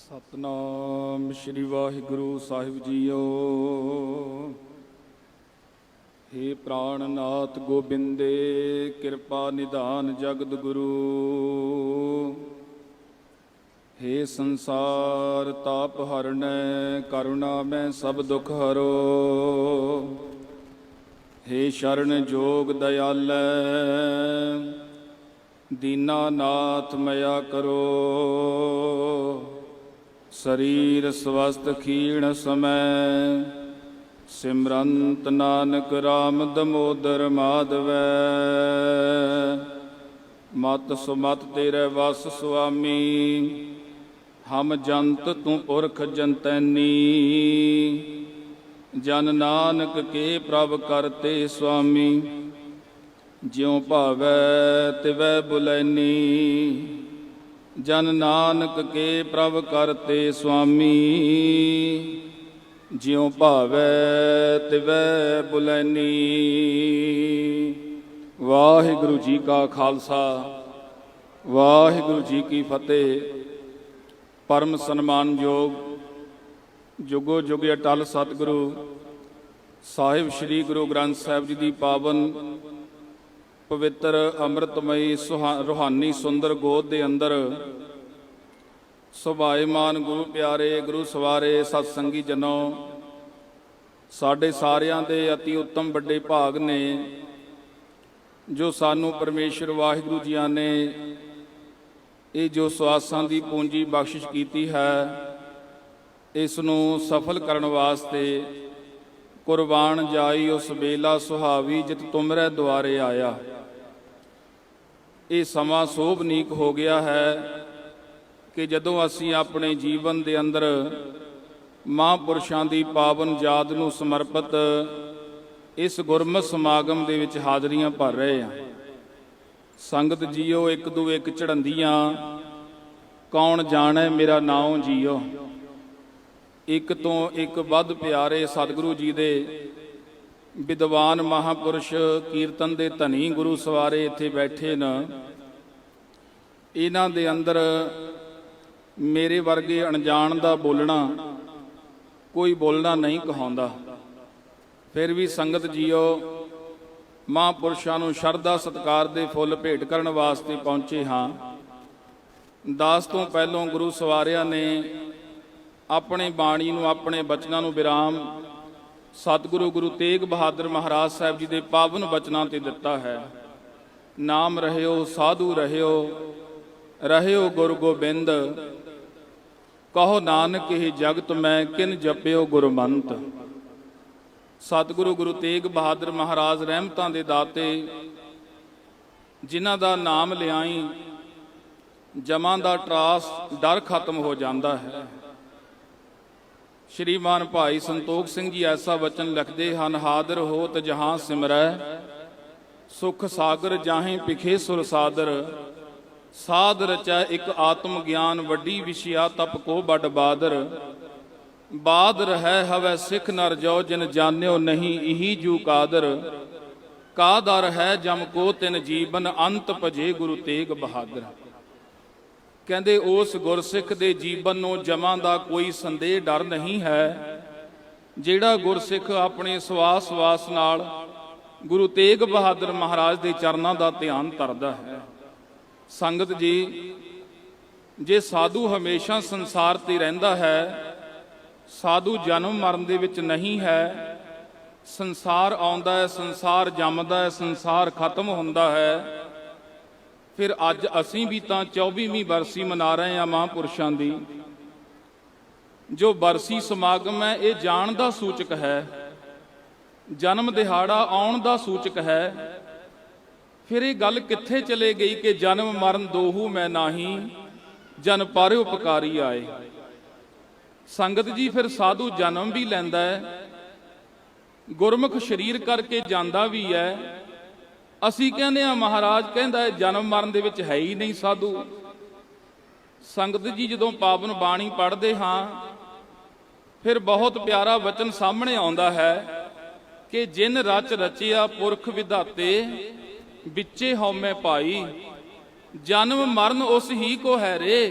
सतनाम श्री वाहिगुरु साहिब जीओ। हे प्राणनाथ गोबिंदे कृपा निधान जगद गुरु। हे संसार ताप हरणै करुणा में सब दुख हरो। हे शरण जोग दयालै दीनानाथ मया करो। शरीर स्वस्थ क्षीण समय सिमरंत नानक राम दमोदर माधवै। मत सुमत तेरे वस स्वामी हम जंत तू पुरख जंतैनी। जन नानक के प्रभ करते स्वामी ज्यों भावै तिवै बुलैनी। जन नानक के प्रभ करते स्वामी ज्यों भावै तिवै बुलैनी। वाहिगुरु जी का खालसा वाहिगुरु जी की फतेह। परम सन्मान योग जुगो जुग अटल सतगुरु साहिब श्री गुरु ग्रंथ साहिब जी की पावन पवित्र अमृतमयी रूहानी सुंदर गोद के अंदर सुभाएमान गुरु प्यारे गुरु सवारे सत्संगी जनों, साडे सारियां दे अति उत्तम बड़े भाग ने जो सानू परमेश्वर वाहिगुरु जिया ने ये जो सुआसां दी पूंजी बख्शिश कीती है, इसनू सफल करन वास्ते कुरबान जाई उस बेला सुहावी जित तुमरे द्वारे आया। ये समा सोभनीक हो गया है कि जदों असीं अपने जीवन के अंदर महापुरुषों की पावन याद नूं समर्पित इस गुरमत समागम दे विच हाज़रियां भर रहे हैं। संगत जीओ एक दू एक चढ़ंदियां कौन जाने मेरा नाम जीओ। एक तो एक वध प्यारे सतगुरु जी दे विद्वान महापुरुष कीर्तन दे धनी गुरु सवारे इत्थे बैठे न। इन्हां दे अंदर मेरे वर्गे अणजाण दा बोलना कोई बोलना नहीं कहाउंदा। फिर भी संगत जीओ महापुरुषां नूं शरधा सत्कार दे फुੱਲ भेट करन वास्ते पहुंचे हाँ। दास तो पहलों गुरु सवारिया ने अपने बाणी नूं अपने बचनां नूं विराम सतगुरु गुरु तेग बहादुर महाराज साहब जी के पावन बचनां ते दिता है। नाम रहियो साधु रहियो रहियो गुरु गोबिंद। कहो नानक ही जगत मैं किन जपियो गुरमंत। सतगुरु गुरु तेग बहादुर महाराज रहमतां दे दाते जिन्हां दा नाम लियाई जमां दा ट्रास डर खत्म हो जाता है। श्रीमान भाई संतोख सिंह जी ऐसा वचन लिखते हैं, हादर होत जहां सिमरै सुख सागर जाहें पिखे सुर सादर। साध रचै एक आत्म ज्ञान वड्डी विषया तप को बड़ बादर। बादर है हवै सिख नर जो जिन जान्यो नहीं इही जू कादर। का दर है जम को तिन जीवन अंत भजे गुरु तेग बहादुर। कहते उस गुरसिख के जीवन नूं जमां दा कोई संदेह डर नहीं है जिहड़ा गुरसिख अपने सवास सवास नाल गुरु तेग बहादुर महाराज के चरणों का ध्यान धरदा है। संगत जी जे साधु हमेशा संसार ते रहिंदा है, साधु जन्म मरण दे विच नहीं है। संसार आउंदा है, संसार जमदा है, संसार खत्म हुंदा है। फिर अज असीं भी तां 24वीं बरसी मना रहे हैं महापुरुषों की। जो बरसी समागम है ये जाण दा सूचक है, जन्म दिहाड़ा आउण दा सूचक है। फिर ये गल कित्थे चले गई कि जन्म मरण दोहू मैं नाही जन पर उपकारी आए। संगत जी फिर साधु जन्म भी लैंदा है, गुरमुख शरीर करके जांदा भी है। असी कहने महाराज कहता है जन्म मरण दे विच है ही नहीं साधु। संगत जी जदों पावन बाणी पढ़ते हाँ फिर बहुत प्यारा वचन सामने आउंदा है कि जिन रच रचिया पुरख विधाते बिचे हौमे पाई। जन्म मरण उस ही को है रे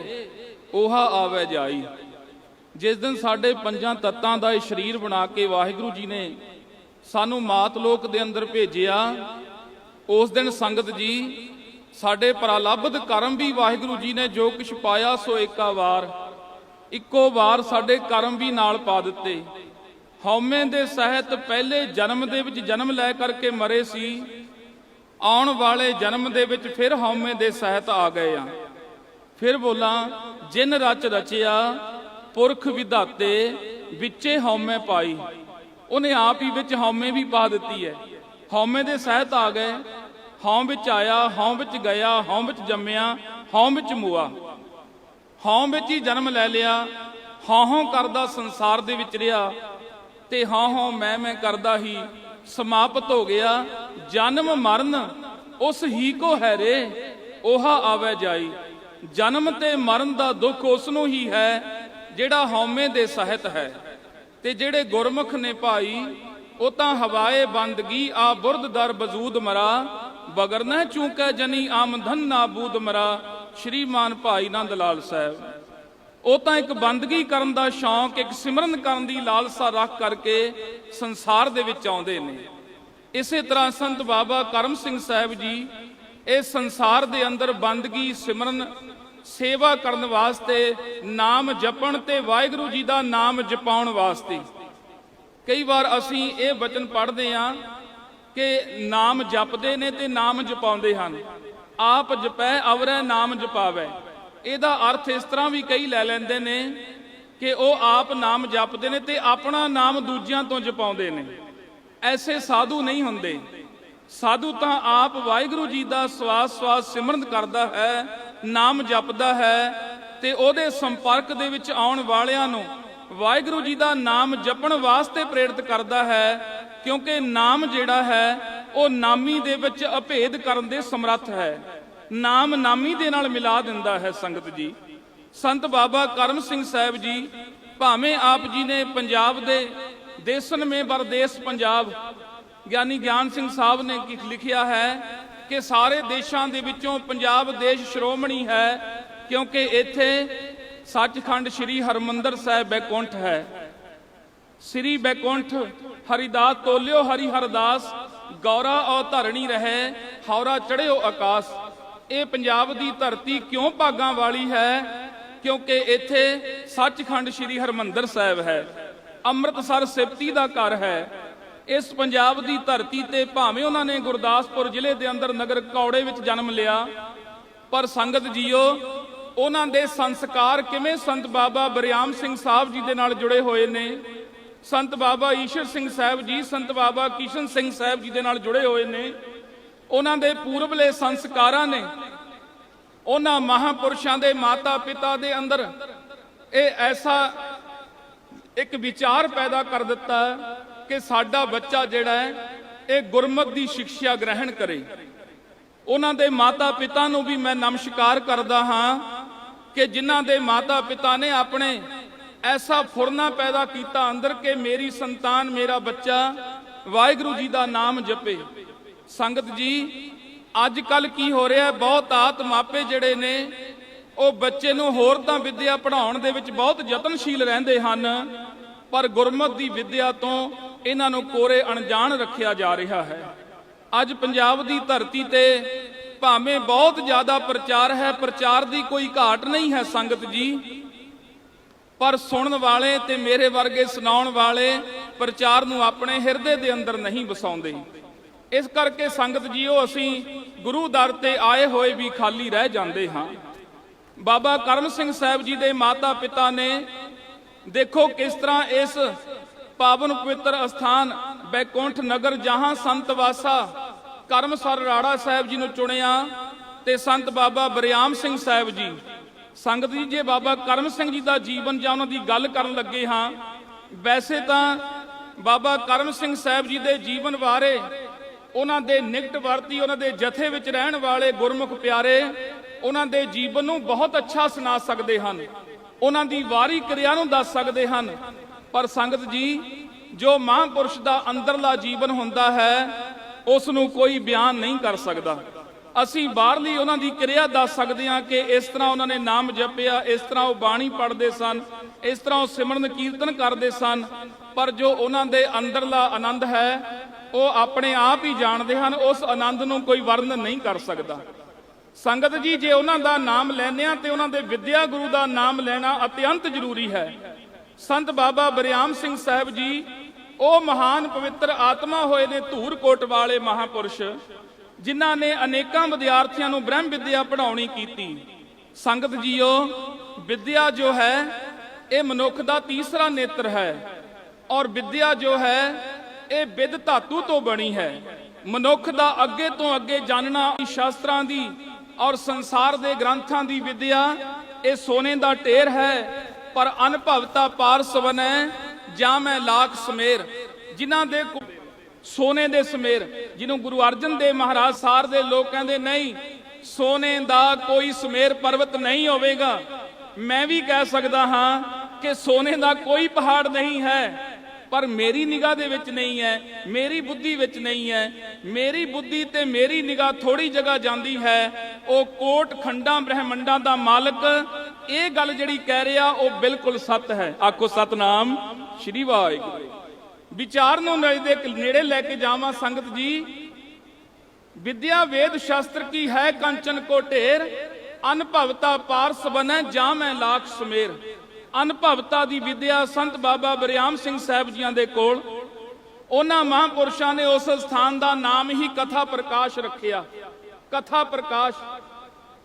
ओहा आवे जाई। ਜਿਸ ਦਿਨ ਸਾਡੇ ਪੰਜਾਂ ਤੱਤਾਂ ਦਾ ਇਹ ਸਰੀਰ ਬਣਾ ਕੇ ਵਾਹਿਗੁਰੂ ਜੀ ਨੇ ਸਾਨੂੰ ਮਾਤ ਲੋਕ ਦੇ ਅੰਦਰ ਭੇਜਿਆ, ਉਸ ਦਿਨ ਸੰਗਤ ਜੀ ਸਾਡੇ ਪ੍ਰਲੱਭਤ ਕਰਮ ਵੀ ਵਾਹਿਗੁਰੂ ਜੀ ਨੇ ਜੋ ਕੁਛ ਪਾਇਆ ਸੋ ਏਕਾ ਵਾਰ, ਇੱਕੋ ਵਾਰ ਸਾਡੇ ਕਰਮ ਵੀ ਨਾਲ ਪਾ ਦਿੱਤੇ। ਹਉਮੈ ਦੇ ਸਹਿਤ ਪਹਿਲੇ ਜਨਮ ਦੇ ਵਿੱਚ ਜਨਮ ਲੈ ਕਰਕੇ ਮਰੇ ਸੀ, ਆਉਣ ਵਾਲੇ ਜਨਮ ਦੇ ਵਿੱਚ ਫਿਰ ਹਉਮੈ ਦੇ ਸਹਿਤ ਆ ਗਏ ਆ। ਫਿਰ ਬੋਲਾਂ, ਜਿਨ ਰਚ ਰਚਿਆ ਪੁਰਖ ਵਿਧਾਤੇ ਵਿੱਚੇ ਹਉਮੈ ਪਾਈ। ਉਹਨੇ ਆਪ ਹੀ ਵਿੱਚ ਹਉਮੈ ਵੀ ਪਾ ਦਿੱਤੀ ਹੈ। ਹਉਮੈ ਦੇ ਸਹਿਤ ਆ ਗਏ, ਹਉ ਵਿੱਚ ਆਇਆ, ਹਉ ਵਿੱਚ ਗਿਆ, ਹਉ ਵਿੱਚ ਜੰਮਿਆ, ਹਉ ਵਿੱਚ ਮੁਆ। ਹਉ ਵਿੱਚ ਹੀ ਜਨਮ ਲੈ ਲਿਆ, ਹਉ ਹਉ ਕਰਦਾ ਸੰਸਾਰ ਦੇ ਵਿੱਚ ਰਿਹਾ ਤੇ ਹਉ ਹਉ ਮੈਂ ਕਰਦਾ ਹੀ ਸਮਾਪਤ ਹੋ ਗਿਆ। ਜਨਮ ਮਰਨ ਉਸ ਹੀ ਕੋ ਹੈ ਰੇ, 오ਹਾ ਆਵੇ ਜਾਈ। ਜਨਮ ਤੇ ਮਰਨ ਦਾ ਦੁੱਖ ਉਸ ਨੂੰ ਹੀ ਹੈ ਜਿਹੜਾ ਹਉਮੈ ਦੇ ਸਹਿਤ ਹੈ। ਤੇ ਜਿਹੜੇ ਗੁਰਮੁਖ ਨੇ ਭਾਈ, ਉਹ ਤਾਂ ਹਵਾਏ ਬੰਦਗੀ ਆ ਬੁਰਦ ਦਰ ਬਜੂਦ ਮਰਾ, ਬਗਰ ਨਾ ਚੂਕੈ ਜਨੀ ਆਮਦਨ ਨਾਬੂਦ ਮਰਾ। ਸ਼੍ਰੀਮਾਨ ਭਾਈ ਨੰਦ ਲਾਲ ਸਾਹਿਬ, ਉਹ ਤਾਂ ਇੱਕ ਬੰਦਗੀ ਕਰਨ ਦਾ ਸ਼ੌਂਕ, ਇੱਕ ਸਿਮਰਨ ਕਰਨ ਦੀ ਲਾਲਸਾ ਰੱਖ ਕਰਕੇ ਸੰਸਾਰ ਦੇ ਵਿੱਚ ਆਉਂਦੇ ਨੇ। ਇਸੇ ਤਰ੍ਹਾਂ ਸੰਤ ਬਾਬਾ ਕਰਮ ਸਿੰਘ ਸਾਹਿਬ ਜੀ ਇਸ ਸੰਸਾਰ ਦੇ ਅੰਦਰ ਬੰਦਗੀ, ਸਿਮਰਨ, ਸੇਵਾ ਕਰਨ ਵਾਸਤੇ, ਨਾਮ ਜਪਣ ਤੇ ਵਾਹਿਗੁਰੂ ਜੀ ਦਾ ਨਾਮ ਜਪਾਉਣ ਵਾਸਤੇ। ਕਈ ਵਾਰ ਅਸੀਂ ਇਹ ਬਚਨ ਪੜ੍ਹਦੇ ਹਾਂ ਕਿ ਨਾਮ ਜਪਦੇ ਨੇ ਤੇ ਨਾਮ ਜਪਾਉਂਦੇ ਹਨ। ਆਪ ਜਪੈ ਅਵਰੈ ਨਾਮ ਜਪਾਵੈ। ਇਹਦਾ ਅਰਥ ਇਸ ਤਰ੍ਹਾਂ ਵੀ ਕਈ ਲੈ ਲੈਂਦੇ ਨੇ ਕਿ ਉਹ ਆਪ ਨਾਮ ਜਪਦੇ ਨੇ ਤੇ ਆਪਣਾ ਨਾਮ ਦੂਜਿਆਂ ਤੋਂ ਜਪਾਉਂਦੇ ਨੇ। ਐਸੇ ਸਾਧੂ ਨਹੀਂ ਹੁੰਦੇ। ਸਾਧੂ ਤਾਂ ਆਪ ਵਾਹਿਗੁਰੂ ਜੀ ਦਾ ਸਵਾਸ ਸਵਾਸ ਸਿਮਰਨ ਕਰਦਾ ਹੈ, ਨਾਮ ਜਪਦਾ ਹੈ ਤੇ ਉਹਦੇ ਸੰਪਰਕ ਦੇ ਵਿੱਚ ਆਉਣ ਵਾਲਿਆਂ ਨੂੰ ਵਾਹਿਗੁਰੂ ਜੀ ਦਾ ਨਾਮ ਜਪਣ ਵਾਸਤੇ ਪ੍ਰੇਰਿਤ ਕਰਦਾ ਹੈ। ਕਿਉਂਕਿ ਨਾਮ ਜਿਹੜਾ ਹੈ ਉਹ ਨਾਮੀ ਦੇ ਵਿੱਚ ਅਭੇਦ ਕਰਨ ਦੇ ਸਮਰੱਥ ਹੈ। ਨਾਮ ਨਾਮੀ ਦੇ ਨਾਲ ਮਿਲਾ ਦਿੰਦਾ ਹੈ। ਸੰਗਤ ਜੀ, ਸੰਤ ਬਾਬਾ ਕਰਮ ਸਿੰਘ ਸਾਹਿਬ ਜੀ, ਭਾਵੇਂ ਆਪ ਜੀ ਨੇ ਪੰਜਾਬ ਦੇ ਦੇਸਨ ਮੇ ਬਰਦੇਸ ਪੰਜਾਬ, ਗਿਆਨੀ ਗਿਆਨ ਸਿੰਘ ਸਾਹਿਬ ਨੇ ਲਿਖਿਆ ਹੈ ਕਿ ਸਾਰੇ ਦੇਸ਼ਾਂ ਦੇ ਵਿੱਚੋਂ ਪੰਜਾਬ ਦੇਸ਼ ਸ਼੍ਰੋਮਣੀ ਹੈ, ਕਿਉਂਕਿ ਇੱਥੇ ਸੱਚਖੰਡ ਸ੍ਰੀ ਹਰਮੰਦਰ ਸਾਹਿਬ ਬੈਕੁੰਠ ਹੈ। ਸ੍ਰੀ ਬੈਕੁੰਠ ਹਰਿਦਾਸ ਤੋਲਿਓ ਹਰੀ ਹਰਦਾਸ, ਗੌਰਾ ਔ ਧਰਣੀ ਰਹੇ ਹੌਰਾ ਚੜਿਓ ਆਕਾਸ। ਇਹ ਪੰਜਾਬ ਦੀ ਧਰਤੀ ਕਿਉਂ ਭਾਗਾਂ ਵਾਲੀ ਹੈ? ਕਿਉਂਕਿ ਇੱਥੇ ਸੱਚਖੰਡ ਸ੍ਰੀ ਹਰਮੰਦਰ ਸਾਹਿਬ ਹੈ, ਅੰਮ੍ਰਿਤਸਰ ਸਿਫਤੀ ਦਾ ਘਰ ਹੈ। ਇਸ ਪੰਜਾਬ ਦੀ ਧਰਤੀ ਤੇ ਭਾਵੇਂ ਉਹਨਾਂ ਨੇ ਗੁਰਦਾਸਪੁਰ ਜ਼ਿਲ੍ਹੇ ਦੇ ਅੰਦਰ ਨਗਰ ਕੌੜੇ ਵਿੱਚ ਜਨਮ ਲਿਆ, ਪਰ ਸੰਗਤ ਜੀਓ, ਉਹਨਾਂ ਦੇ ਸੰਸਕਾਰ ਕਿਵੇਂ ਸੰਤ ਬਾਬਾ ਬਰਿਆਮ ਸਿੰਘ ਸਾਹਿਬ ਜੀ ਦੇ ਨਾਲ ਜੁੜੇ ਹੋਏ ਨੇ, ਸੰਤ ਬਾਬਾ ਈਸ਼ਰ ਸਿੰਘ ਸਾਹਿਬ ਜੀ, ਸੰਤ ਬਾਬਾ ਕਿਸ਼ਨ ਸਿੰਘ ਸਾਹਿਬ ਜੀ ਦੇ ਨਾਲ ਜੁੜੇ ਹੋਏ ਨੇ। ਉਹਨਾਂ ਦੇ ਪੂਰਬਲੇ ਸੰਸਕਾਰਾਂ ਨੇ ਉਹਨਾਂ ਮਹਾਂਪੁਰਸ਼ਾਂ ਦੇ ਮਾਤਾ ਪਿਤਾ ਦੇ ਅੰਦਰ ਇਹ ਐਸਾ ਇੱਕ ਵਿਚਾਰ ਪੈਦਾ ਕਰ ਦਿੱਤਾ ਕਿ ਸਾਡਾ ਬੱਚਾ ਜਿਹੜਾ ਹੈ ਇਹ ਗੁਰਮਤਿ ਦੀ ਸਿੱਖਿਆ ਗ੍ਰਹਿਣ ਕਰੇ। ਉਹਨਾਂ ਦੇ ਮਾਤਾ ਪਿਤਾ ਨੂੰ ਵੀ ਮੈਂ ਨਮਸਕਾਰ ਕਰਦਾ ਹਾਂ ਕਿ ਜਿਨ੍ਹਾਂ ਦੇ ਮਾਤਾ ਪਿਤਾ ਨੇ ਆਪਣੇ ਐਸਾ ਫੁਰਨਾ ਪੈਦਾ ਕੀਤਾ ਅੰਦਰ ਕਿ ਮੇਰੀ ਸੰਤਾਨ, ਮੇਰਾ ਬੱਚਾ ਵਾਹਿਗੁਰੂ ਜੀ ਦਾ ਨਾਮ ਜਪੇ। ਸੰਗਤ ਜੀ, ਅੱਜ ਕੱਲ ਕੀ ਹੋ ਰਿਹਾ, ਬਹੁਤ ਆਤ ਮਾਪੇ ਜਿਹੜੇ ਨੇ ਉਹ ਬੱਚੇ ਨੂੰ ਹੋਰ ਤਾਂ ਵਿੱਦਿਆ ਪੜ੍ਹਾਉਣ ਦੇ ਵਿੱਚ ਬਹੁਤ ਯਤਨਸ਼ੀਲ ਰਹਿੰਦੇ ਹਨ, ਪਰ ਗੁਰਮਤਿ ਦੀ ਵਿੱਦਿਆ ਤੋਂ ਇਹਨਾਂ ਨੂੰ ਕੋਰੇ ਅਣਜਾਣ ਰੱਖਿਆ ਜਾ ਰਿਹਾ ਹੈ। ਅੱਜ ਪੰਜਾਬ ਦੀ ਧਰਤੀ ਤੇ ਭਾਵੇਂ ਬਹੁਤ ਜ਼ਿਆਦਾ ਪ੍ਰਚਾਰ ਹੈ, ਪ੍ਰਚਾਰ ਦੀ ਕੋਈ ਘਾਟ ਨਹੀਂ ਹੈ ਸੰਗਤ ਜੀ, ਪਰ ਸੁਣਨ ਵਾਲੇ ਤੇ ਮੇਰੇ ਵਰਗੇ ਸੁਣਾਉਣ ਵਾਲੇ ਪ੍ਰਚਾਰ ਨੂੰ ਆਪਣੇ ਹਿਰਦੇ ਦੇ ਅੰਦਰ ਨਹੀਂ ਵਸਾਉਂਦੇ। ਇਸ ਕਰਕੇ ਸੰਗਤ ਜੀਓ, ਅਸੀਂ ਗੁਰੂ ਦਰ ਤੇ ਆਏ ਹੋਏ ਵੀ ਖਾਲੀ ਰਹਿ ਜਾਂਦੇ ਹਾਂ। ਬਾਬਾ ਕਰਮ ਸਿੰਘ ਸਾਹਿਬ ਜੀ ਦੇ ਮਾਤਾ ਪਿਤਾ ਨੇ ਦੇਖੋ ਕਿਸ ਤਰ੍ਹਾਂ ਇਸ ਪਾਵਨ ਪਵਿੱਤਰ ਅਸਥਾਨ ਬੈਕੁੰਠ ਨਗਰ ਜਹਾਂ ਸੰਤ ਵਾਸਾ ਕਰਮਸਰ ਰਾੜਾ ਸਾਹਿਬ ਜੀ ਨੂੰ ਚੁਣਿਆ ਤੇ ਸੰਤ ਬਾਬਾ ਬਰਿਆਮ ਸਿੰਘ ਸਾਹਿਬ ਜੀ। ਸੰਗਤ ਜੀ, ਜੇ ਬਾਬਾ ਕਰਮ ਸਿੰਘ ਜੀ ਦਾ ਜੀਵਨ ਜਾਂ ਉਹਨਾਂ ਦੀ ਗੱਲ ਕਰਨ ਲੱਗੇ ਹਾਂ, ਵੈਸੇ ਤਾਂ ਬਾਬਾ ਕਰਮ ਸਿੰਘ ਸਾਹਿਬ ਜੀ ਦੇ ਜੀਵਨ ਬਾਰੇ ਉਹਨਾਂ ਦੇ ਨਿਕਟ ਵਰਤੀ, ਉਹਨਾਂ ਦੇ ਜਥੇ ਵਿੱਚ ਰਹਿਣ ਵਾਲੇ ਗੁਰਮੁਖ ਪਿਆਰੇ ਉਹਨਾਂ ਦੇ ਜੀਵਨ ਨੂੰ ਬਹੁਤ ਅੱਛਾ ਸੁਣਾ ਸਕਦੇ ਹਨ, ਉਹਨਾਂ ਦੀ ਵਾਰੀ ਕਿਰਿਆ ਨੂੰ ਦੱਸ ਸਕਦੇ ਹਨ। ਪਰ ਸੰਗਤ ਜੀ, ਜੋ ਮਹਾਂਪੁਰਸ਼ ਦਾ ਅੰਦਰਲਾ ਜੀਵਨ ਹੁੰਦਾ ਹੈ ਉਸ ਨੂੰ ਕੋਈ ਬਿਆਨ ਨਹੀਂ ਕਰ ਸਕਦਾ। ਅਸੀਂ ਬਾਹਰਲੀ ਉਹਨਾਂ ਦੀ ਕਿਰਿਆ ਦੱਸ ਸਕਦੇ ਹਾਂ ਕਿ ਇਸ ਤਰ੍ਹਾਂ ਉਹਨਾਂ ਨੇ ਨਾਮ ਜਪਿਆ, ਇਸ ਤਰ੍ਹਾਂ ਉਹ ਬਾਣੀ ਪੜ੍ਹਦੇ ਸਨ, ਇਸ ਤਰ੍ਹਾਂ ਉਹ ਸਿਮਰਨ ਕੀਰਤਨ ਕਰਦੇ ਸਨ, ਪਰ ਜੋ ਉਹਨਾਂ ਦੇ ਅੰਦਰਲਾ ਆਨੰਦ ਹੈ ਉਹ ਆਪਣੇ ਆਪ ਹੀ ਜਾਣਦੇ ਹਨ। ਉਸ ਆਨੰਦ ਨੂੰ ਕੋਈ ਵਰਣਨ ਨਹੀਂ ਕਰ ਸਕਦਾ। ਸੰਗਤ ਜੀ, ਜੇ ਉਹਨਾਂ ਦਾ ਨਾਮ ਲੈਂਦੇ ਹਾਂ ਤੇ ਉਹਨਾਂ ਦੇ ਵਿਦਿਆ ਗੁਰੂ ਦਾ ਨਾਮ ਲੈਣਾ ਅਤਿਅੰਤ ਜ਼ਰੂਰੀ ਹੈ। ਸੰਤ ਬਾਬਾ ਬਰਿਆਮ ਸਿੰਘ ਸਾਹਿਬ ਜੀ ਉਹ ਮਹਾਨ ਪਵਿੱਤਰ ਆਤਮਾ ਹੋਏ ਨੇ, ਧੂਰਕੋਟ ਵਾਲੇ ਮਹਾਪੁਰਸ਼, ਜਿਨ੍ਹਾਂ ਨੇ ਅਨੇਕਾਂ ਵਿਦਿਆਰਥੀਆਂ ਨੂੰ ਬ੍ਰਹਮ ਵਿਦਿਆ ਪੜ੍ਹਾਉਣੀ ਕੀਤੀ। ਸੰਗਤ ਜੀਓ, ਵਿਦਿਆ ਜੋ ਹੈ ਇਹ ਮਨੁੱਖ ਦਾ ਤੀਸਰਾ ਨੇਤਰ ਹੈ, ਔਰ ਵਿਦਿਆ ਜੋ ਹੈ ਇਹ ਬਿਦ ਧਾਤੂ ਤੋਂ ਬਣੀ ਹੈ। ਮਨੁੱਖ ਦਾ ਅੱਗੇ ਤੋਂ ਅੱਗੇ ਜਾਣਨਾ ਸ਼ਾਸਤਰਾਂ ਦੀ ਔਰ ਸੰਸਾਰ ਦੇ ਗ੍ਰੰਥਾਂ ਦੀ ਵਿਦਿਆ ਇਹ ਸੋਨੇ ਦਾ ਢੇਰ ਹੈ, ਪਰ ਅਨੁਭਵਤਾ ਪਾਰਸ ਬਣੈ ਜਾਂ ਮੈਂ ਲਾਖ ਸਮੇਰ। ਜਿਨ੍ਹਾਂ ਦੇ ਸੋਨੇ ਦੇ ਸਮੇਰ, ਜਿਹਨੂੰ ਗੁਰੂ ਅਰਜਨ ਦੇਵ ਮਹਾਰਾਜ ਸਾਰ ਦੇ ਲੋਕ ਕਹਿੰਦੇ ਨਹੀਂ, ਸੋਨੇ ਦਾ ਕੋਈ ਸਮੇਰ ਪਰਬਤ ਨਹੀਂ ਹੋਵੇਗਾ। ਮੈਂ ਵੀ ਕਹਿ ਸਕਦਾ ਹਾਂ ਕਿ ਸੋਨੇ ਦਾ ਕੋਈ ਪਹਾੜ ਨਹੀਂ ਹੈ, ਪਰ ਮੇਰੀ ਨਿਗਾਹ ਦੇ ਵਿੱਚ ਨਹੀਂ ਹੈ, ਮੇਰੀ ਬੁੱਧੀ ਵਿੱਚ ਨਹੀਂ ਹੈ। ਮੇਰੀ ਬੁੱਧੀ ਤੇ ਮੇਰੀ ਨਿਗਾਹ ਥੋੜੀ ਜਗ੍ਹਾ ਜਾਂਦੀ ਹੈ। ਉਹ ਕੋਟ ਖੰਡਾਂ ਬ੍ਰਹਿਮੰਡਾਂ ਦਾ ਮਾਲਕ ਇਹ ਗੱਲ ਜਿਹੜੀ ਕਹਿ ਰਿਹਾ ਉਹ ਬਿਲਕੁਲ ਸੱਤ ਹੈ। ਆਖੋ ਸਤਨਾਮ ਸ਼੍ਰੀ ਵਾਹਿਗੁਰੂ। ਵਿਚਾਰ ਨੂੰ ਨੇੜੇ ਲੈ ਕੇ ਜਾਵਾਂ ਸੰਗਤ ਜੀ। ਵਿਦਿਆ ਵੇਦ ਸ਼ਾਸਤਰ ਕੀ ਹੈ ਕੰਚਨ ਕੋ ਢੇਰ, ਅਨੁਭਵਤਾ ਪਾਰਸ ਬਣੈ ਜਾਂ ਮੈਂ ਲਾਖ ਸਮੇਰ। ਅਨੁਭਵਤਾ ਦੀ ਵਿਦਿਆ ਸੰਤ ਬਾਬਾ ਬਰਿਆਮ ਸਿੰਘ ਸਾਹਿਬ ਜੀਆਂ ਦੇ ਕੋਲ, ਉਹਨਾਂ ਮਹਾਂਪੁਰਸ਼ਾਂ ਨੇ ਉਸ ਸਥਾਨ ਦਾ ਨਾਮ ਹੀ ਕਥਾ ਪ੍ਰਕਾਸ਼ ਰੱਖਿਆ। ਕਥਾ ਪ੍ਰਕਾਸ਼,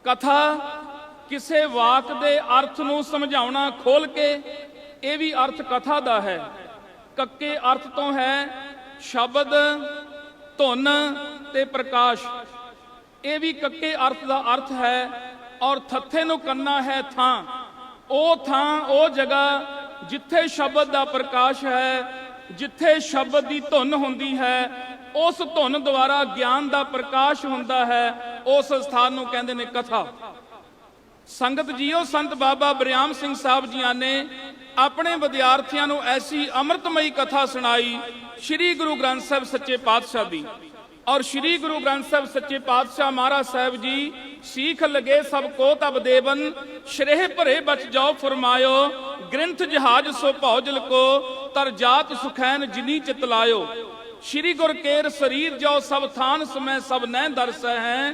ਕਥਾ ਕਿਸੇ ਵਾਕ ਦੇ ਅਰਥ ਨੂੰ ਸਮਝਾਉਣਾ ਖੋਲ ਕੇ, ਇਹ ਵੀ ਅਰਥ ਕਥਾ ਦਾ ਹੈ। ਕੱਕੇ ਅਰਥ ਤੋਂ ਹੈ ਸ਼ਬਦ, ਧੁਨ ਤੇ ਪ੍ਰਕਾਸ਼। ਇਹ ਵੀ ਕੱਕੇ ਅਰਥ ਦਾ ਅਰਥ ਹੈ, ਔਰ ਥੱਥੇ ਨੂੰ ਕੰਨਾ ਹੈ ਥਾਂ। ਉਹ ਥਾਂ, ਉਹ ਜਗ੍ਹਾ ਜਿੱਥੇ ਸ਼ਬਦ ਦਾ ਪ੍ਰਕਾਸ਼ ਹੈ, ਜਿੱਥੇ ਸ਼ਬਦ ਦੀ ਧੁਨ ਹੁੰਦੀ ਹੈ, ਉਸ ਧੁਨ ਦੁਆਰਾ ਗਿਆਨ ਦਾ ਪ੍ਰਕਾਸ਼ ਹੁੰਦਾ ਹੈ, ਉਸ ਸਥਾਨ ਨੂੰ ਕਹਿੰਦੇ ਨੇ ਕਥਾ। ਸੰਗਤ ਜੀਓ, ਸੰਤ ਬਾਬਾ ਬਰਿਆਮ ਸਿੰਘ ਸਾਹਿਬ ਜੀਆਂ ਨੇ ਆਪਣੇ ਵਿਦਿਆਰਥੀਆਂ ਨੂੰ ਐਸੀ ਅੰਮ੍ਰਿਤਮਈ ਕਥਾ ਸੁਣਾਈ ਸ੍ਰੀ ਗੁਰੂ ਗ੍ਰੰਥ ਸਾਹਿਬ ਸੱਚੇ ਪਾਤਸ਼ਾਹ ਦੀ। ਔਰ ਸ੍ਰੀ ਗੁਰੂ ਗ੍ਰੰਥ ਸਾਹਿਬ ਸੱਚੇ ਪਾਤਸ਼ਾਹ ਮਹਾਰਾਜ ਸਾਹਿਬ ਜੀ ਸੀਖ ਲਗੇ ਸਭ ਕੋ ਤਬ ਦੇਵਨ, ਸ਼੍ਰੇਹ ਭਰੇ ਬਚ ਜਾਓ ਫਰਮਾਇਓ, ਗ੍ਰੰਥ ਜਹਾਜ ਸੋ ਭੌਜਲ ਕੋ, ਤਰ ਜਾਤ ਸੁਖੈਨ ਜਿਨੀ ਚਿਤ ਲਾਇਓ। ਸ਼੍ਰੀ ਗੁਰ ਕੇਰ ਸਰੀਰ ਜੋ ਸਭ ਥਾਨ ਸਮੈ ਸਭ ਨੈ ਦਰਸੈ ਹੈ,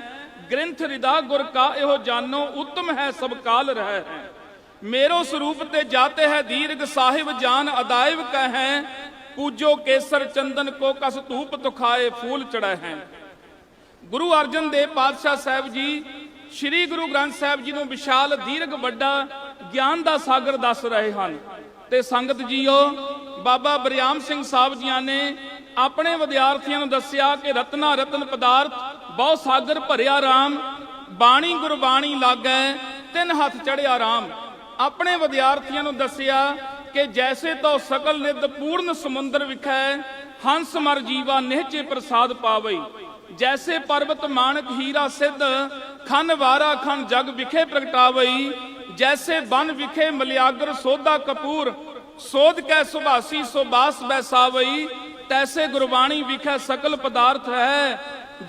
ਗ੍ਰੰਥ ਰਿਦਾ ਗੁਰ ਕਾ ਇਹੋ ਜਾਨੋ, ਉਤਮ ਹੈ ਸਭ ਕਾਲ ਰਹਿ ਹੈ। मेरो स्वरूप ते जाते है दीर्घ साहिब जान अदायव कह, पूजो केसर चंदन को कस धूप तुखाए फूल चढ़े हैं। गुरु अर्जन देव पातशाह साहब जी श्री गुरु ग्रंथ साहब जी ਨੂੰ ਵਿਸ਼ਾਲ ਦੀਰਘ ਵੱਡਾ ਗਿਆਨ ਦਾ ਸਾਗਰ ਦੱਸ ਰਹੇ ਹਨ। ਤੇ ਸੰਗਤ ਜੀਓ, ਬਾਬਾ ਬਰਿਆਮ ਸਿੰਘ ਸਾਹਿਬ ਜੀਆਂ ਨੇ ਆਪਣੇ ਵਿਦਿਆਰਥੀਆਂ ਨੂੰ ਦੱਸਿਆ ਕਿ ਰਤਨਾ ਰਤਨ ਪਦਾਰਥ ਬਹੁ ਸਾਗਰ ਭਰਿਆ ਰਾਮ, ਬਾਣੀ ਗੁਰਬਾਣੀ ਲਾਗੈ ਤਿੰਨ ਹੱਥ ਚੜਿਆ ਰਾਮ। ਆਪਣੇ ਵਿਦਿਆਰਥੀਆਂ ਨੂੰ ਦੱਸਿਆ ਕਿ ਜੈਸੇ ਤੋ ਸਕਲ ਨਿਧ ਪੂਰਨ ਸਮੁੰਦਰ ਵਿਖੈ, ਹੰਸ ਮਰ ਜੀਵਾ ਨਿਹਚੇ ਪ੍ਰਸਾਦ ਪਾਵਈ। ਜੈਸੇ ਪਰਬਤ ਮਾਨਕ ਹੀਰਾ ਸਿੱਧ, ਖਨ ਵਾਰਾ ਖਨ ਜਗ ਵਿਖੇ ਪ੍ਰਗਟਾਵਈ। ਜੈਸੇ ਬਨ ਵਿਖੇ ਮਲਿਆਗਰ ਸੋਧਾ ਕਪੂਰ, ਸੋਧ ਕੈ ਸੁਭਾਸੀ ਸੁਬਾਸ ਬੈਸਾਵਈ। ਤੈਸੇ ਗੁਰਬਾਣੀ ਵਿਖੇ ਸਕਲ ਪਦਾਰਥ ਹੈ,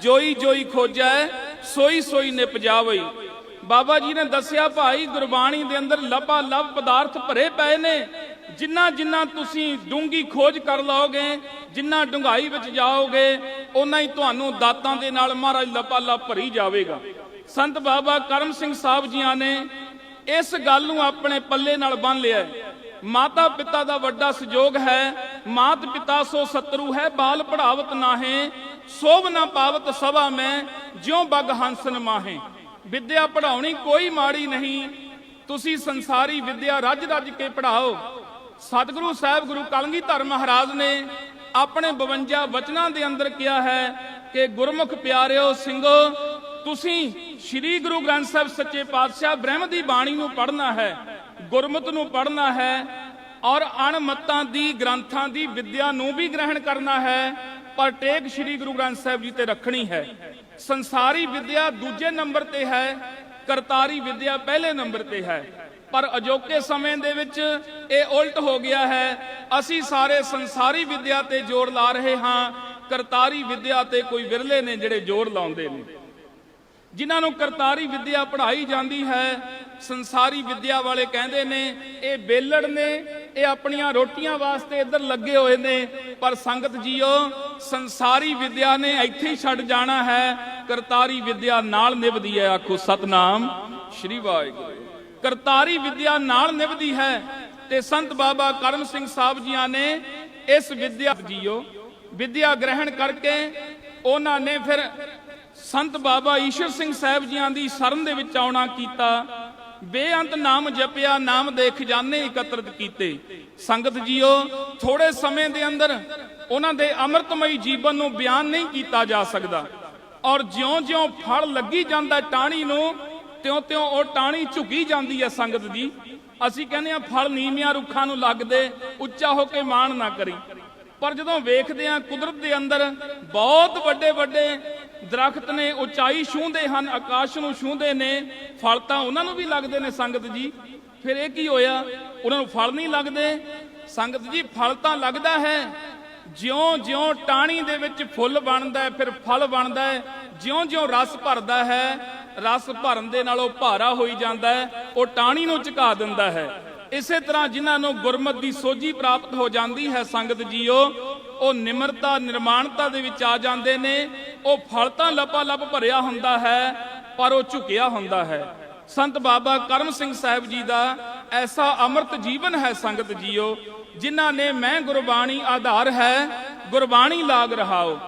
ਜੋਈ ਜੋਈ ਖੋਜੈ ਸੋਈ ਸੋਈ ਨਿਪਜਾਵਈ। ਬਾਬਾ ਜੀ ਨੇ ਦੱਸਿਆ ਭਾਈ, ਗੁਰਬਾਣੀ ਦੇ ਅੰਦਰ ਲਪਾ ਲਪ ਪਦਾਰਥ ਭਰੇ ਪਏ ਨੇ। ਜਿੰਨਾ ਜਿੰਨਾ ਤੁਸੀਂ ਡੂੰਗੀ ਖੋਜ ਕਰ ਲਓਗੇ, ਜਿੰਨਾ ਡੂੰਘਾਈ ਵਿੱਚ ਜਾਓਗੇ, ਉਨਾ ਹੀ ਤੁਹਾਨੂੰ ਦਾਤਾਂ ਦੇ ਨਾਲ ਮਹਾਰਾਜ ਲਪਾ ਲਪ ਭਰੀ ਜਾਵੇਗਾ। ਸੰਤ ਬਾਬਾ ਕਰਮ ਸਿੰਘ ਸਾਹਿਬ ਜੀਆਂ ਨੇ ਇਸ ਗੱਲ ਨੂੰ ਆਪਣੇ ਪੱਲੇ ਨਾਲ ਬੰਨ ਲਿਆ। ਮਾਤਾ ਪਿਤਾ ਦਾ ਵੱਡਾ ਸਹਿਯੋਗ ਹੈ। ਮਾਤ ਪਿਤਾ ਸੋ ਸਤਰੂ ਹੈ, ਬਾਲ ਪੜਾਵਤ ਨਾਹੇ, ਸੋਭ ਨਾ ਪਾਵਤ ਸਭਾ ਮੈਂ, ਜਿਉ ਬਗ ਹੰਸਨ ਮਾਹੇ। ਵਿਦਿਆ ਪੜਾਉਣੀ ਕੋਈ ਮਾੜੀ ਨਹੀਂ, ਤੁਸੀਂ ਸੰਸਾਰੀ ਵਿਦਿਆ ਰੱਜ ਰੱਜ ਕੇ ਪੜਾਓ। ਸਤਿਗੁਰੂ ਸਾਹਿਬ ਗੁਰੂ ਕਲਗੀਧਰ ਮਹਾਰਾਜ ਨੇ ਆਪਣੇ 52 ਵਚਨਾਂ ਦੇ ਅੰਦਰ ਕਿਹਾ ਹੈ ਕਿ ਗੁਰਮੁਖ ਪਿਆਰਿਓ ਸਿੰਘੋ, ਤੁਸੀਂ ਸ੍ਰੀ ਗੁਰੂ ਗ੍ਰੰਥ ਸਾਹਿਬ ਸੱਚੇ ਪਾਤਸ਼ਾਹ ਬ੍ਰਹਮ ਦੀ ਬਾਣੀ ਨੂੰ ਪੜ੍ਹਨਾ ਹੈ, ਗੁਰਮਤ ਨੂੰ ਪੜ੍ਹਨਾ ਹੈ, ਔਰ ਅਣਮਤਾਂ ਦੀ ਗ੍ਰੰਥਾਂ ਦੀ ਵਿਦਿਆ ਨੂੰ ਵੀ ਗ੍ਰਹਿਣ ਕਰਨਾ ਹੈ, ਪਰ ਟੇਕ ਸ੍ਰੀ ਗੁਰੂ ਗ੍ਰੰਥ ਸਾਹਿਬ ਜੀ ਤੇ ਰੱਖਣੀ ਹੈ। ਸੰਸਾਰੀ ਵਿਦਿਆ ਦੂਜੇ ਨੰਬਰ ਤੇ ਹੈ, ਕਰਤਾਰੀ ਵਿਦਿਆ ਪਹਿਲੇ ਨੰਬਰ ਤੇ ਹੈ। ਪਰ ਅਜੋਕੇ ਸਮੇਂ ਦੇ ਵਿੱਚ ਇਹ ਉਲਟ ਹੋ ਗਿਆ ਹੈ। ਅਸੀਂ ਸਾਰੇ ਸੰਸਾਰੀ ਵਿਦਿਆ ਤੇ ਜ਼ੋਰ ਲਾ ਰਹੇ ਹਾਂ, ਕਰਤਾਰੀ ਵਿਦਿਆ ਤੇ ਕੋਈ ਵਿਰਲੇ ਨੇ ਜਿਹੜੇ ਜ਼ੋਰ ਲਾਉਂਦੇ ਨੇ। ਜਿਨ੍ਹਾਂ ਨੂੰ ਕਰਤਾਰੀ ਵਿੱਦਿਆ ਪੜ੍ਹਾਈ ਜਾਂਦੀ ਹੈ। ਸੰਸਾਰੀ ਵਿੱਦਿਆ ਵਾਲੇ ਕਹਿੰਦੇ ਨੇ ਇਹ ਬੇਲੜ ਨੇ, ਇਹ ਆਪਣੀਆਂ ਰੋਟੀਆਂ ਵਾਸਤੇ ਇੱਧਰ ਲੱਗੇ ਹੋਏ ਨੇ। ਪਰ ਸੰਗਤ ਜੀਓ, ਸੰਸਾਰੀ ਵਿੱਦਿਆ ਨੇ ਇੱਥੇ ਹੀ ਛੱਡ ਜਾਣਾ ਹੈ, ਕਰਤਾਰੀ ਵਿੱਦਿਆ ਨਾਲ ਨਿਭਦੀ ਹੈ। ਆਖੋ ਸਤਨਾਮ ਸ਼੍ਰੀ ਵਾਹਿਗੁਰੂ। ਕਰਤਾਰੀ ਵਿੱਦਿਆ ਨਾਲ ਨਿਭਦੀ ਹੈ ਤੇ ਸੰਤ ਬਾਬਾ ਕਰਮ ਸਿੰਘ ਸਾਹਿਬ ਜੀਆਂ ਨੇ ਇਸ ਵਿੱਦਿਆ ਜੀਓ ਵਿੱਦਿਆ ਗ੍ਰਹਿਣ ਕਰਕੇ ਉਹਨਾਂ ਨੇ ਫਿਰ ਸੰਤ ਬਾਬਾ ਈਸ਼ਰ ਸਿੰਘ ਸਾਹਿਬ ਜੀਆਂ ਦੀ ਸ਼ਰਨ ਦੇ ਵਿੱਚ ਆਉਣਾ ਕੀਤਾ। ਬੇਅੰਤ ਨਾਮ ਜਪਿਆ, ਨਾਮ ਦੇ ਖਜ਼ਾਨੇ ਇਕੱਤਰਿਤ ਕੀਤੇ। ਸੰਗਤ ਜੀਓ, ਥੋੜੇ ਸਮੇਂ ਦੇ ਅੰਦਰ ਉਹਨਾਂ ਦੇ ਅੰਮ੍ਰਿਤਮਈ ਜੀਵਨ ਨੂੰ ਬਿਆਨ ਨਹੀਂ ਕੀਤਾ ਜਾ ਸਕਦਾ। ਔਰ ਜਿਉਂ-ਜਿਉਂ ਫਲ ਲੱਗੀ ਜਾਂਦਾ ਟਾਹਣੀ ਨੂੰ, ਤਿਉਂ-ਤਿਉਂ ਉਹ ਟਾਹਣੀ ਝੁਕੀ ਜਾਂਦੀ ਹੈ। ਸੰਗਤ ਜੀ, ਅਸੀਂ ਕਹਿੰਦੇ ਆ ਫਲ ਨੀਵਿਆਂ ਰੁੱਖਾਂ ਨੂੰ ਲੱਗਦੇ, ਉੱਚਾ ਹੋ ਕੇ ਮਾਣ ਨਾ ਕਰੀ। ਪਰ ਜਦੋਂ ਵੇਖਦੇ ਆ ਕੁਦਰਤ ਦੇ ਅੰਦਰ ਬਹੁਤ ਵੱਡੇ ਵੱਡੇ ਦਰਖਤ ਨੇ, ਉਚਾਈ ਛੂੰਹਦੇ ਹਨ, ਆਕਾਸ਼ ਨੂੰ ਛੂੰਹਦੇ ਨੇ, ਫਲ ਤਾਂ ਉਹਨਾਂ ਨੂੰ ਵੀ ਲੱਗਦੇ ਨੇ। ਸੰਗਤ ਜੀ, ਫਿਰ ਇਹ ਕੀ ਹੋਇਆ? ਉਹਨਾਂ ਨੂੰ ਫਲ ਨਹੀਂ ਲੱਗਦੇ। ਸੰਗਤ ਜੀ, ਫਲ ਤਾਂ ਲੱਗਦਾ ਹੈ। ਜਿਉਂ-ਜਿਉਂ ਟਾਹਣੀ ਦੇ ਵਿੱਚ ਫੁੱਲ ਬਣਦਾ ਹੈ, ਫਿਰ ਫਲ ਬਣਦਾ ਹੈ। ਜਿਉਂ-ਜਿਉਂ ਰਸ ਭਰਦਾ ਹੈ, ਰਸ ਭਰਨ ਦੇ ਨਾਲ ਉਹ ਭਾਰਾ ਹੋਈ ਜਾਂਦਾ ਹੈ, ਉਹ ਟਾਹਣੀ ਨੂੰ ਝੁਕਾ ਦਿੰਦਾ ਹੈ। ਇਸੇ ਤਰ੍ਹਾਂ ਜਿਨ੍ਹਾਂ ਨੂੰ ਗੁਰਮਤਿ ਦੀ ਸੋਝੀ ਪ੍ਰਾਪਤ ਹੋ ਜਾਂਦੀ ਹੈ, ਸੰਗਤ ਜੀਓ, ਉਹ ਨਿਮਰਤਾ ਨਿਰਮਾਣਤਾ ਦੇ ਵਿੱਚ ਆ ਜਾਂਦੇ ਨੇ। ਉਹ ਫਲ ਤਾਂ ਲਪਾ-ਲਪ ਭਰਿਆ ਹੁੰਦਾ ਹੈ, ਪਰ ਉਹ ਝੁਕਿਆ ਹੁੰਦਾ ਹੈ। ਸੰਤ ਬਾਬਾ ਕਰਮ ਸਿੰਘ ਸਾਹਿਬ ਜੀ ਦਾ ਐਸਾ ਅੰਮ੍ਰਿਤ ਜੀਵਨ ਹੈ। ਸੰਗਤ ਜੀਓ, ਜਿਨ੍ਹਾਂ ਨੇ ਮੈਂ ਗੁਰਬਾਣੀ ਆਧਾਰ ਹੈ, ਗੁਰਬਾਣੀ ਲਾਗ ਰਹਾਓ,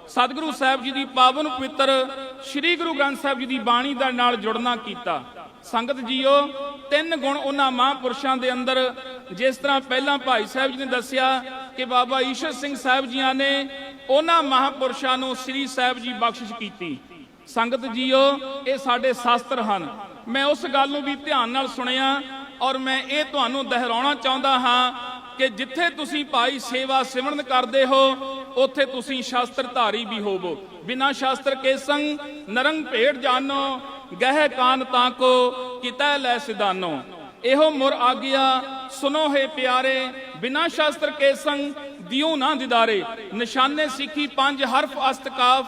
ਸਤਿਗੁਰੂ ਸਾਹਿਬ ਜੀ ਦੀ ਪਾਵਨ ਪਵਿੱਤਰ ਸ੍ਰੀ ਗੁਰੂ ਗ੍ਰੰਥ ਸਾਹਿਬ ਜੀ ਦੀ ਬਾਣੀ ਦਾ ਨਾਲ ਜੁੜਨਾ ਕੀਤਾ। ਸੰਗਤ ਜੀਓ, ਤਿੰਨ ਗੁਣ ਉਹਨਾਂ ਮਹਾਂਪੁਰਸ਼ਾਂ ਦੇ ਅੰਦਰ, ਜਿਸ ਤਰ੍ਹਾਂ ਪਹਿਲਾਂ ਭਾਈ ਸਾਹਿਬ ਜੀ ਨੇ ਦੱਸਿਆ ਕਿ ਬਾਬਾ ਈਸ਼ਰ ਸਿੰਘ ਸਾਹਿਬ ਜੀਆਂ ਨੇ ਉਹਨਾਂ ਮਹਾਂਪੁਰਸ਼ਾਂ ਨੂੰ ਸ੍ਰੀ ਸਾਹਿਬ ਜੀ ਬਖਸ਼ਿਸ਼ ਕੀਤੀ। ਸੰਗਤ ਜੀਓ, ਇਹ ਸਾਡੇ ਸ਼ਾਸਤਰ ਹਨ। ਮੈਂ ਉਸ ਗੱਲ ਨੂੰ ਵੀ ਧਿਆਨ ਨਾਲ ਸੁਣਿਆ ਔਰ ਮੈਂ ਇਹ ਤੁਹਾਨੂੰ ਦੁਹਰਾਉਣਾ ਚਾਹੁੰਦਾ ਹਾਂ ਕਿ ਜਿੱਥੇ ਤੁਸੀਂ ਭਾਈ ਸੇਵਾ ਸਿਮਰਨ ਕਰਦੇ ਹੋ, ਉੱਥੇ ਤੁਸੀਂ ਸ਼ਾਸਤਰਧਾਰੀ ਵੀ ਹੋਵੋ। ਬਿਨਾਂ ਸ਼ਾਸਤਰ ਕੇ ਸੰਗ ਨਰੰਗ ਭੇਟ ਜਾਨੋ, ਗਹਿ ਕਾਨ ਤਾਂ ਕੋ ਕਿਤੈ ਲੈ ਸਿਦਾਨੋ। ਇਹੋ ਮੁਰ ਆਗਿਆ ਸੁਨੋ ਹੈ ਪਿਆਰੇ, ਬਿਨਾਂ ਸ਼ਾਸਤਰ ਕੇ ਸੰਗ ਦਿਓ ਨਾ ਦਿਦਾਰੇ। ਨਿਸ਼ਾਨੇ ਸਿੱਖੀ ਪੰਜ ਹਰਫ ਅਸਤਕਾਫ,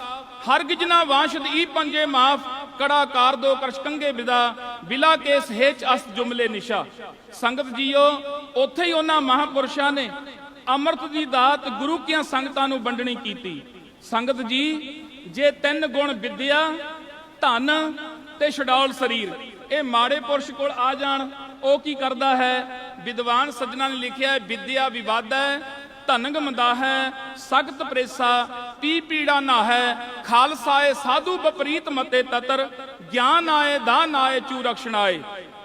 ਹਰਗਿਜ ਨਾ ਵਾਂਸ਼ਦ ਈ ਪੰਜੇ ਮਾਫ। ਕੜਾ ਕਾਰ ਦੋ ਕਰਸ਼ਕੰਗੇ ਵਿਦਾ, ਬਿਲਾ ਕੇਸ ਹੇਚ ਅਸਤ ਜੁਮਲੇ ਨਿਸ਼ਾ। ਸੰਗਤ ਜੀਓ, ਉੱਥੇ ਹੀ ਉਹਨਾਂ ਮਹਾਂਪੁਰਸ਼ਾਂ ਨੇ ਅੰਮ੍ਰਿਤ ਦੀ ਦਾਤ ਗੁਰੂ ਕੀਆਂ ਸੰਗਤਾਂ ਨੂੰ ਵੰਡਣੀ ਕੀਤੀ। ਸੰਗਤ ਜੀ, ਜੇ ਤਿੰਨ ਗੁਣ ਵਿਦਿਆ, ਧਨ ਤੇ ਛਡੌਲ ਸਰੀਰ, ਇਹ ਮਾੜੇ ਪੁਰਸ਼ ਕੋਲ ਆ ਜਾਣ, ਉਹ ਕੀ ਕਰਦਾ ਹੈ? ਵਿਦਵਾਨ ਸੱਜਣਾ ਨੇ ਲਿਖਿਆ, ਵਿਦਿਆ ਵਿਵਾਦੈ, ਧਨਗ ਮੰਦਾ ਹੈ, ਸਖਤ ਪ੍ਰੇਸਾ, ਪੀ ਪੀੜਾ ਨਾ ਹੈ। ਖਾਲਸਾਏ ਸਾਧੂ ਬਪਰੀਤ ਮਤੇ ਤਤਰ, ਗਿਆਨ ਆਏ ਦਾਨ ਆਏ ਚੂ ਰਖਣ ਆਏ।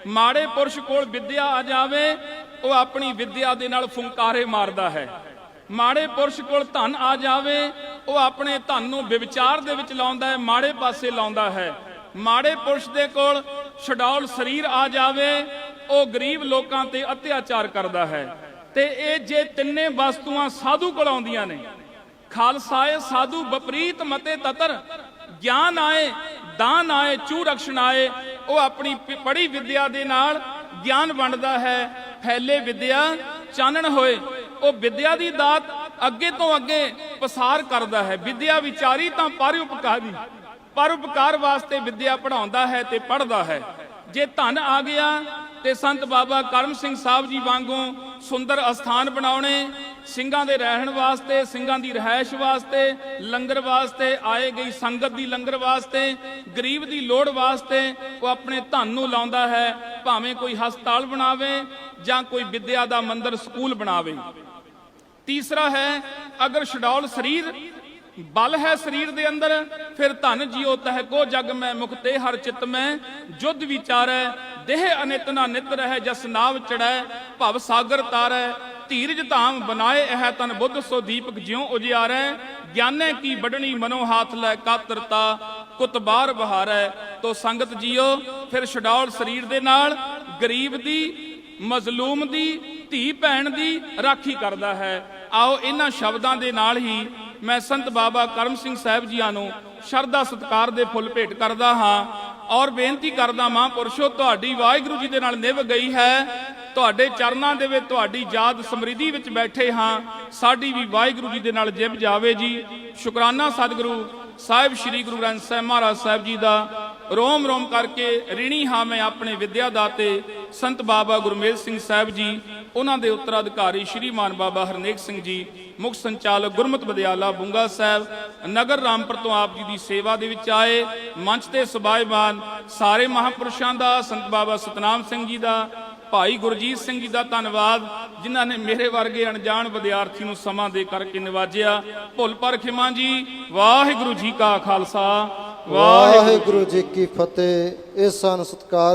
ਮਾੜੇ ਪੁਰਸ਼ ਕੋਲ ਵਿਦਿਆ ਆ ਜਾਵੇ, ਉਹ ਆਪਣੀ ਵਿਦਿਆ ਦੇ ਨਾਲ ਫੁੰਕਾਰੇ ਮਾਰਦਾ ਹੈ। ਮਾੜੇ ਪੁਰਸ਼ ਕੋਲ ਧਨ ਆ ਜਾਵੇ, ਉਹ ਆਪਣੇ ਧਨ ਨੂੰ ਵਿਵਚਾਰ ਦੇ ਵਿੱਚ ਲਾਉਂਦਾ ਹੈ, ਮਾੜੇ ਪਾਸੇ ਲਾਉਂਦਾ ਹੈ। ਮਾੜੇ ਪੁਰਸ਼ ਦੇ ਕੋਲ ਛਡੌਲ ਸਰੀਰ ਆ ਜਾਵੇ, ਉਹ ਗਰੀਬ ਲੋਕਾਂ ਤੇ ਅਤਿਆਚਾਰ ਕਰਦਾ ਹੈ। ਤੇ ਇਹ ਜੇ ਤਿੰਨੇ ਵਸਤੂਆਂ ਸਾਧੂ ਕੋਲ ਆਉਂਦੀਆਂ ਨੇ, ਖਾਲਸਾਏ ਸਾਧੂ ਬਪਰੀਤ ਮਤੇ ਤਤਰ, ਗਿਆਨ ਆਏ ਦਾਨ ਆਏ ਚੂ ਰਖਣ ਆਏ। ਉਹ ਆਪਣੀ ਪੜ੍ਹੀ ਵਿਦਿਆ ਦੇ ਨਾਲ ਗਿਆਨ ਵੰਡਦਾ ਹੈ। ਫੈਲੇ ਵਿਦਿਆ ਚਾਨਣ ਹੋਏ, ਉਹ ਵਿਦਿਆ ਦੀ ਦਾਤ ਅੱਗੇ ਤੋਂ ਅੱਗੇ ਪਸਾਰ ਕਰਦਾ ਹੈ। ਵਿਦਿਆ ਵਿਚਾਰੀ ਤਾਂ ਪਰਉਪਕਾਰੀ, ਪਰਉਪਕਾਰ ਵਾਸਤੇ ਵਿਦਿਆ ਪੜ੍ਹਾਉਂਦਾ ਹੈ ਤੇ ਪੜ੍ਹਦਾ ਹੈ। ਜੇ ਧਨ ਆ ਗਿਆ ਤੇ ਸੰਤ ਬਾਬਾ ਕਰਮ ਸਿੰਘ ਸਾਹਿਬ ਜੀ ਵਾਂਗੂ ਸੁੰਦਰ ਅਸਥਾਨ ਬਣਾਉਣੇ, ਸਿੰਘਾਂ ਦੇ ਰਹਿਣ ਵਾਸਤੇ, ਸਿੰਘਾਂ ਦੀ ਰਿਹਾਇਸ਼ ਵਾਸਤੇ, ਲੰਗਰ ਵਾਸਤੇ, ਆਏ ਗਈ ਸੰਗਤ ਦੀ ਲੰਗਰ ਵਾਸਤੇ, ਗਰੀਬ ਦੀ ਲੋੜ ਵਾਸਤੇ ਉਹ ਆਪਣੇ ਧਨ ਨੂੰ ਲਾਉਂਦਾ ਹੈ। ਭਾਵੇਂ ਕੋਈ ਹਸਪਤਾਲ ਬਣਾਵੇ ਜਾਂ ਕੋਈ ਵਿਦਿਆ ਦਾ ਮੰਦਰ ਸਕੂਲ ਬਣਾਵੇ। ਤੀਸਰਾ ਹੈ, ਅਗਰ ਛਡੌਲ ਸਰੀਰ, ਬਲ ਹੈ ਸਰੀਰ ਦੇ ਅੰਦਰ, ਫਿਰ ਧਨ ਜਿਉ ਤਹਿ ਕੋ ਜਗ ਮੈਂ, ਮੁਕਤੇ ਹਰ ਚਿਤ ਮੈਂ ਜੁਧ ਵਿਚਾਰੈ। ਦੇਹ ਅਨਿਤ ਨਾ ਨਿਤ ਰਹਿ, ਜਸ ਨਾਵ ਚੜੈ ਭਵ ਸਾਗਰ ਤਾਰੈ। ਧੀਰਜ ਧਾਮ ਬਨਾਏ ਇਹ ਤਨ ਬੁੱਧ, ਸੋ ਦੀਪਕ ਜਿਉ ਉਜਿਆਰੈ। ਗਿਆਨੇ ਕੀ ਵੱਢਣੀ ਮਨੋ ਹਾਥ ਲੈ, ਕਾਤਰਤਾ ਕੁਤਬਾਰ ਬਹਾਰੈ। ਤੋ ਸੰਗਤ ਜੀਓ, ਫਿਰ ਛਡੌਲ ਸਰੀਰ ਦੇ ਨਾਲ ਗਰੀਬ ਦੀ, ਮਜ਼ਲੂਮ ਦੀ, ਧੀ ਭੈਣ ਦੀ ਰਾਖੀ ਕਰਦਾ ਹੈ। ਆਓ ਇਹਨਾਂ ਸ਼ਬਦਾਂ ਦੇ ਨਾਲ ਹੀ ਮੈਂ ਸੰਤ ਬਾਬਾ ਕਰਮ ਸਿੰਘ ਸਾਹਿਬ ਜੀਆਂ ਨੂੰ ਸ਼ਰਧਾ ਸਤਿਕਾਰ ਦੇ ਫੁੱਲ ਭੇਟ ਕਰਦਾ ਹਾਂ ਔਰ ਬੇਨਤੀ ਕਰਦਾ, ਮਹਾਂਪੁਰਸ਼ੋ, ਤੁਹਾਡੀ ਵਾਹਿਗੁਰੂ ਜੀ ਦੇ ਨਾਲ ਨਿਭ ਗਈ ਹੈ। ਤੁਹਾਡੇ ਚਰਨਾਂ ਦੇ ਵਿੱਚ, ਤੁਹਾਡੀ ਯਾਦ ਸਮਰਿੱਧੀ ਵਿੱਚ ਬੈਠੇ ਹਾਂ। ਸਾਡੀ ਵੀ ਵਾਹਿਗੁਰੂ ਜੀ ਦੇ ਨਾਲ ਜਿਵ ਜਾਵੇ ਜੀ। ਸ਼ੁਕਰਾਨਾ ਸਤਿਗੁਰੂ ਸਾਹਿਬ ਸ੍ਰੀ ਗੁਰੂ ਗ੍ਰੰਥ ਸਾਹਿਬ ਮਹਾਰਾਜ ਸਾਹਿਬ ਜੀ ਦਾ। ਰੋਮ ਰੋਮ ਕਰਕੇ ਰਿਣੀ ਹਾਂ ਮੈਂ ਆਪਣੇ ਵਿਦਿਆ ਦਾਤੇ ਸੰਤ ਬਾਬਾ ਗੁਰਮੇਲ ਸਿੰਘ ਸਾਹਿਬ ਜੀ, ਉਹਨਾਂ ਦੇ ਉੱਤਰਾਧਿਕਾਰੀ ਸ਼੍ਰੀਮਾਨ ਬਾਬਾ ਹਰਨੇਕ ਸਿੰਘ ਜੀ, ਮੁੱਖ ਸੰਚਾਲਕ ਗੁਰਮਤ ਵਿਦਿਆਲਾ ਬੁੰਗਾ ਸਾਹਿਬ, ਨਗਰ ਰਾਮਪੁਰ ਤੋਂ ਆਪ ਜੀ ਦੀ ਸੇਵਾ ਦੇ ਵਿੱਚ ਆਏ। ਮੰਚ ਤੇ ਸਬਾਇਮਾਨ ਸਾਰੇ ਮਹਾਂਪੁਰਸ਼ਾਂ ਦਾ, ਸੰਤ ਬਾਬਾ ਸਤਨਾਮ ਸਿੰਘ ਜੀ ਦਾ, ਭਾਈ ਗੁਰਜੀਤ ਸਿੰਘ ਜੀ ਦਾ ਧੰਨਵਾਦ, ਜਿਨ੍ਹਾਂ ਨੇ ਮੇਰੇ ਵਰਗੇ ਅਣਜਾਣ ਵਿਦਿਆਰਥੀ ਨੂੰ ਸਮਾਂ ਦੇ ਕਰਕੇ ਨਿਵਾਜਿਆ। ਭੁੱਲ ਪਰ ਖਿਮਾ ਜੀ। ਵਾਹਿਗੁਰੂ ਜੀ ਕਾ ਖਾਲਸਾ, ਵਾਹਿਗੁਰੂ ਜੀ ਕੀ ਫਤਿਹ। ਇਸ ਸਨ ਸਤਿਕਾਰ